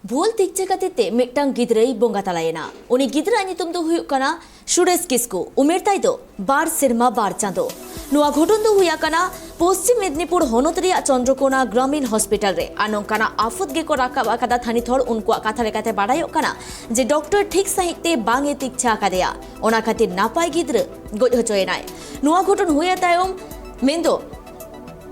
भूल तीक्चे कतिते मिट्टांग गिद्रई बोंगा तलायना उनी गिद्रा नितुम दो हुई कना सुरेश किस्कू उमेर ताई दो बार सिरमा बार चांदो नुआ घटन दो हुई कना पश्चिम मेदिनीपुर हनतरिया चंद्रकोना ग्रामीण हॉस्पिटल रे आनंकाना आफत गेको राका बाकादा थानी थोर उनको कथा लेकाते बाड़ायो कना जे डॉक्टर ठीक सहिते बांगे तीक्चा आकादेया ओना खातिर नापाय गिद्र गज हचोय नाय नुआ घटन हुई तायम मेंदो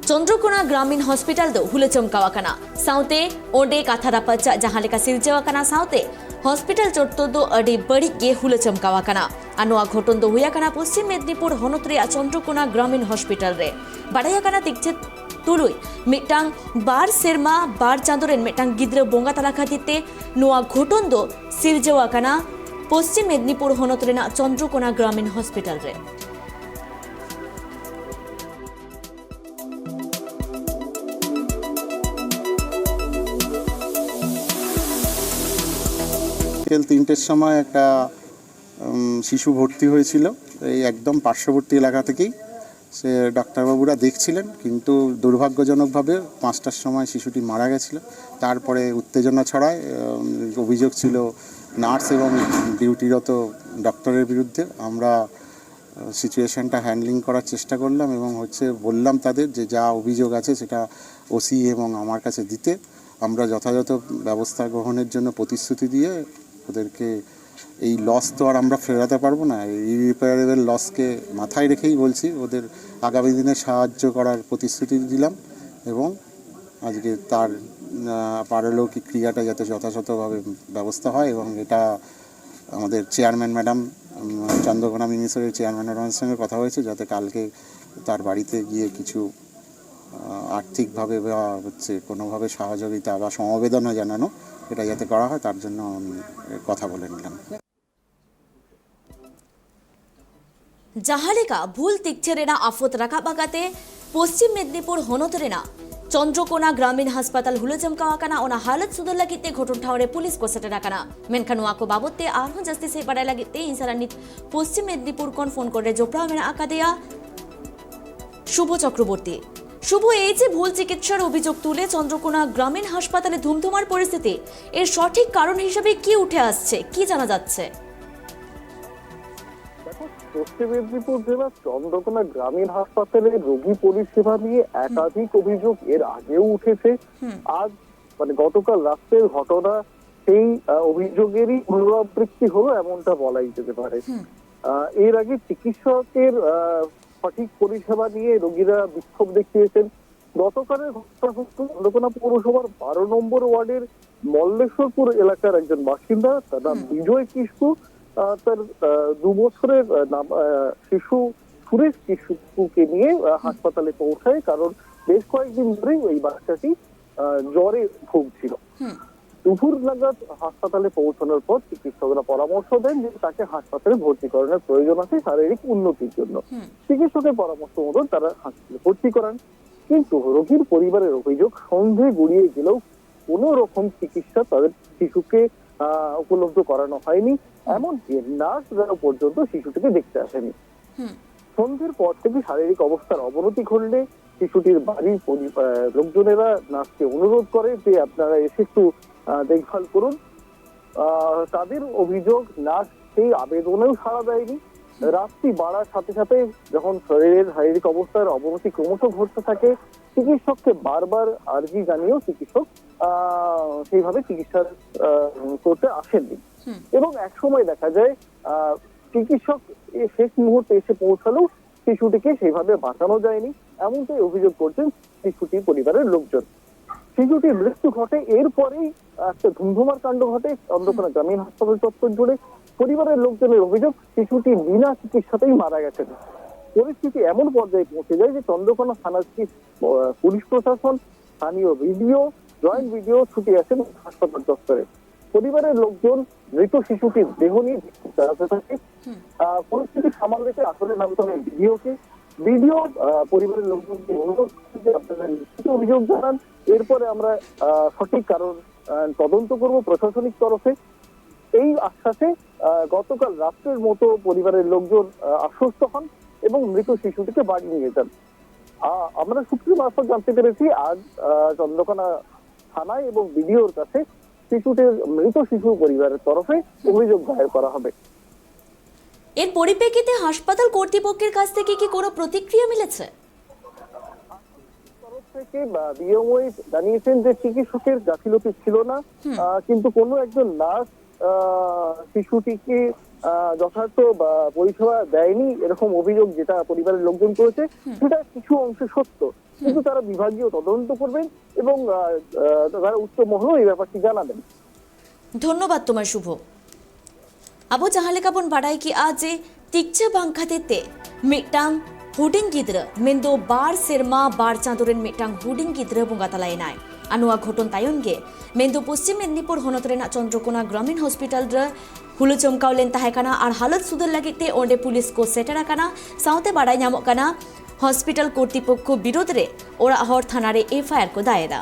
चंद्रकोना ग्रामीण हॉस्पिटल दो हुले चमकावाकना साउते ओंडे कथा रापचा जहां लेका सिरजेवाकना साउते हॉस्पिटल चोट्टो दो अडी बड़ी के हुले चमकावाकना अनुआ घटन दो हुयाकना पश्चिम मेदिनीपुर हनतरिया चंद्रकोना ग्रामीण हॉस्पिटल रे बाड़ायाकना तिक्चे तुलुई मिटांग बार सेरमा बार चांदोरेन मिटांग गिद्र बोंगा तला खातिरते नुआ घटन दो सिरजेवाकना पश्चिम मेदिनीपुर हनतरिया चंद्रकोना ग्रामीण हॉस्पिटल रे বিকেল ৩টের সময় একটা শিশু ভর্তি হয়েছিল এই একদম পার্শ্ববর্তী এলাকা থেকেই সে ডাক্তারবাবুরা দেখছিলেন কিন্তু দুর্ভাগ্যজনকভাবে ৫টার সময় শিশুটি মারা গেছিল। তারপরে উত্তেজনা ছড়ায়, অভিযোগ ছিল নার্স এবং ডিউটিরত ডক্টরের বিরুদ্ধে। আমরা সিচুয়েশনটা হ্যান্ডলিং করার চেষ্টা করলাম এবং বললাম তাদের যে যা অভিযোগ আছে সেটা ওসি এবং আমার কাছে দিতে আমরা যথাযথ ব্যবস্থা গ্রহণের জন্য প্রতিশ্রুতি দিয়ে ওদেরকে এই লস তো আর আমরা ফেরাতে পারবো না, ইরিপেয়ারেবল লসকে মাথায় রেখেই বলছি ওদের আগামী দিনে সাহায্য করার প্রতিশ্রুতি দিলাম এবং আজকে তার পারলৌকিক ক্রিয়াটা যাতে যথাযথভাবে ব্যবস্থা হয় এবং এটা আমাদের চেয়ারম্যান ম্যাডাম চন্দ্রকোনা মিউনিসিপ্যালিটির চেয়ারম্যান ম্যাডামের সঙ্গে কথা হয়েছে যাতে কালকে তার বাড়িতে গিয়ে কিছু আর্থিকভাবে বা কোনোভাবে সহযোগিতা বা সমবেদনা জানানো এটা যাতে করা হয় তার জন্য আমি কথা বলে নিলাম। জাহালেকা ভুল তিকছেরেনা আফত রাখা বাগাতে পশ্চিম মেদিনীপুর হনতরেনা चंद्रकोना ग्रामीण हस्पताल हुले चमकावाकना ओना हालत सुधर लगिते घटन ठावरे पुलिस को सेटराकना मेनखान वाको बाबते आरहो जस्ती से बड़ाय लगिते इंसारानित पश्चिम मेदिनीपुर कोन फोन करे जोप्रा मेना आकादेया शुभ चक्रवर्ती शुभ এই যে ভুল চিকিৎসার অভিযোগ তুলে চন্দ্রকোনা গ্রামীণ হাসপাতালে ধুমধুমার পরিস্থিতি এর সঠিক কারণ হিসেবে কি উঠে আসছে কি জানা যাচ্ছে? পশ্চিম মেদিনীপুর জেলার চন্দ্রকোনা গ্রামীণ হাসপাতালে রোগী পরিষেবা নিয়ে একাধিক অভিযোগ এর আগেও উঠেছে। আজ গতকাল রাত্রের ঘটনা সেই অভিযোগেরই পুনরাবৃত্তি হলো এমনটা বলাই যেতে পারে। এর আগে চিকিৎসকের সঠিক পরিষেবা নিয়ে রোগীরা বিক্ষোভ দেখিয়েছেন। গতকালের ঘটনা চন্দ্রকোনা পৌরসভার ১২ নম্বর ওয়ার্ডের মল্লেশ্বরপুর এলাকার একজন বাসিন্দা, তার নাম বিজয় কিস্কু, তার ২ বছরের শিশু সুরেশ কিস্কুকে নিয়ে হাসপাতালে পৌঁছায়, কারণ বেশ কয়েকদিন ধরেই ওই বাচ্চাটি জ্বরে ভুগছিল। দুপুর নাগাদ হাসপাতালে পৌঁছানোর পর চিকিৎসকরা পরামর্শ দেন যে তাকে হাসপাতালে ভর্তি করানোর প্রয়োজন আছে শারীরিক উন্নতির জন্য। চিকিৎসকের পরামর্শ মতন তারা হাসপাতালে ভর্তি করান, কিন্তু রোগীর পরিবারের অভিযোগ সন্দেহ গড়িয়ে গেলেও কোন রকম চিকিৎসা তাদের শিশুকে উপলব্ধ করানো হয়নি, এমনকি নার্সরা পর্যন্ত শিশুটিকে দেখতে আসেনি। সন্ধ্যের পর থেকে শারীরিক অবস্থার অবনতি ঘটলে শিশুটির বাড়ির লোকজনেরা নার্সকে অনুরোধ করে যে আপনারা এসে একটু দেখভাল করুন। তাদের অভিযোগ নার্স সেই আবেদনেও সাড়া দেয়নি। রাত্রি বাড়ার সাথে সাথে যখন শরীরের শারীরিক অবস্থার অবনতি ক্রমশ ঘটতে থাকে, চিকিৎসককে বারবার আর্জি জানিয়েও চিকিৎসক সেইভাবে চিকিৎসা করতে আসেননি এবং একসময় দেখা যায় চিকিৎসক শেষ মুহূর্তে এসে পৌঁছালেও শিশুটিকে সেইভাবে বাঁচানো যায়নি, এমনটাই অভিযোগ করছেন শিশুটির পরিবারের লোকজন। শিশুটির মৃত্যু ঘটে, এরপরেই একটা ধুমধুমার কাণ্ড ঘটে চন্দ্রকোনা গ্রামীণ হাসপাতাল চত্বর জুড়ে। পরিবারের লোকজনের অভিযোগ শিশুটি বিনা চিকিৎসাতেই মারা গেছেন। পরিস্থিতি এমন পর্যায়ে পৌঁছে যায় যে চন্দ্রকোনা থানার পুলিশ প্রশাসন, স্থানীয় ভিডিও, জয়েন্ট ভিডিও ছুটে আসেন হাসপাতাল চত্বরে। পরিবারের লোকজন মৃত শিশুটির দেহ নিয়ে বেড়াতে থাকে। পরিস্থিতি সামাল রেখে আসলে নামতে হবে ভিডিও পরিবারের লোকজনকে অনুরোধ যে আপনারা লিখিত অভিযোগ জানান, এরপরে আমরা সঠিক কারণ তদন্ত করব প্রশাসনিক তরফে। এই আশ্বাসে গতকাল রাত্রের মতো পরিবারের লোকজন আশ্বস্ত হন এবং মৃত শিশুটিকে বাড়ি নিয়ে যান। আমরা সূত্র মারফত জানতে পেরেছি আজ চন্দ্রকোনা থানায় এবং বিডিওর কাছে মৃত শিশু পরিবারের তরফে অভিযোগ দায়ের করা হবে। এর পরিপ্রেক্ষিতে হাসপাতাল কর্তৃপক্ষের কাছ থেকে কি কোনো প্রতিক্রিয়া মিলেছে? তরফ থেকে বিএমওই জানিয়েছেন যে চিকিৎসকের গাফিলতি ছিল না, কিন্তু কোনো একজন নার্স শিশুটিকে যথার্থ পরিষেবা দেয়নি এরকম অভিযোগ যেটা পরিবারের লোকজন করেছে, সেটা কিছু অংশে সত্য, কিন্তু তারা বিভাগীয় তদন্ত করবেন এবং তারা উচ্চ মহলেও এই ব্যাপারটি জানাবেন। ধন্যবাদ তোমার শুভ। Abo jahan leka bon badai ki aje tikcha bangkhatete mitang huding gidra mendo bar serma bar chandoren mitang huding gidra bonga talai nai anua ghoton tayon ge mendo poschim mednipur honot rena chandrakona gramin hospital ra hulu chomkaulen tahekana ar halat sudar lagite onde police ko setara kana saute badai nyamok kana hospital kortipokko birodre ora hor thanare FIR ko daera